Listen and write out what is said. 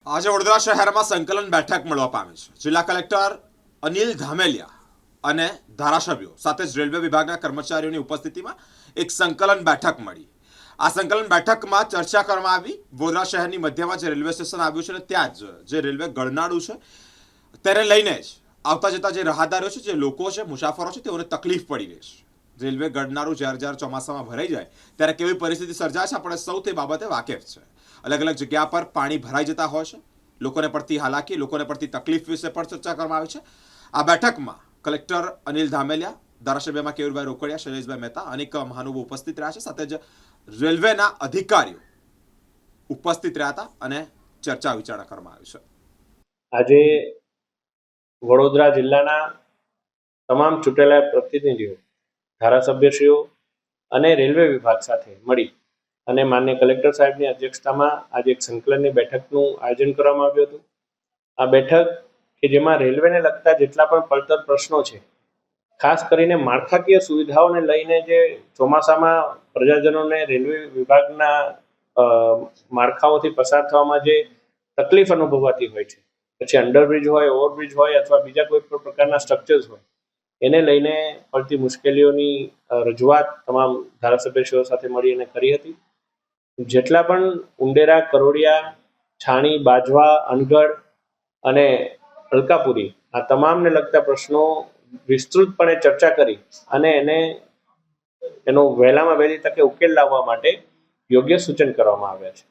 આજે વડોદરા શહેરમાં સંકલન બેઠક મળવા પામી છે। જિલ્લા કલેક્ટર અનિલ ધામેલિયા અને ધારાસભ્યો સાથે જ રેલવે વિભાગના કર્મચારીઓની ઉપસ્થિતિમાં એક સંકલન બેઠક મળી। આ સંકલન બેઠકમાં ચર્ચા કરવામાં આવી। વડોદરા શહેરની મધ્યમાં જે રેલવે સ્ટેશન આવ્યું છે ને ત્યાં જ જે રેલવે ગળનાળું છે તેને લઈને જ આવતા જતા જે રાહદારીઓ છે, જે લોકો છે, મુસાફરો છે, તેઓને તકલીફ પડી રહી છે। રેલવે ગળનાળું જ્યારે ચોમાસામાં ભરાઈ જાય ત્યારે કેવી પરિસ્થિતિ સર્જાય છે આપણે સૌ તે બાબતે વાકેફ છે। अलग अलग जगह पर पानी भराई जता हो लोगों ने पड़ती हालाकी, लोगों ने पड़ती तकलीफ विषे पर चर्चा करवामां आवी छे। आ बैठक में कलेक्टर अनिल धामेलिया, धारासभ्य में केवलभाई रोकड़िया, शैलेषभाई मेहता अनेक महानुभावो उपस्थित रह्या छे। साथे ज रेलवेना अधिकारीओ उपस्थित रह्या हता अने चर्चा विचारणा करवामां आवी छे। આજે વડોદરા જિલ્લાના તમામ ચૂંટેલા પ્રતિનિધિઓ, ધારાસભ્યશ્રીઓ અને રેલવે વિભાગ સાથે મળી અને માનનીય કલેક્ટર સાહેબની અધ્યક્ષતામાં આજે એક સંકલનની બેઠકનું આયોજન કરવામાં આવ્યું હતું। આ બેઠક કે જેમાં રેલવેને લગતા જેટલા પણ પડતર પ્રશ્નો છે, ખાસ કરીને માળખાકીય સુવિધાઓને લઈને જે ચોમાસામાં પ્રજાજનોને રેલવે વિભાગના માળખાઓથી પસાર થવામાં જે તકલીફ અનુભવાતી હોય છે, પછી અંડરબ્રિજ હોય, ઓવરબ્રિજ હોય અથવા બીજા કોઈ પણ પ્રકારના સ્ટ્રક્ચર્સ હોય, એને લઈને પડતી મુશ્કેલીઓની રજૂઆત તમામ ધારાસભ્યશ્રીઓ સાથે મળી અને કરી હતી। જેટલા પણ ઉંડેરા, કરોડિયા, છાણી, બાજવા, અનગઢ અને અલકાપુરી આ તમામને લગતા પ્રશ્નો વિસ્તૃતપણે ચર્ચા કરી અને એનો વહેલામાં વહેલી તકે ઉકેલ લાવવા માટે યોગ્ય સૂચન કરવામાં આવ્યા છે।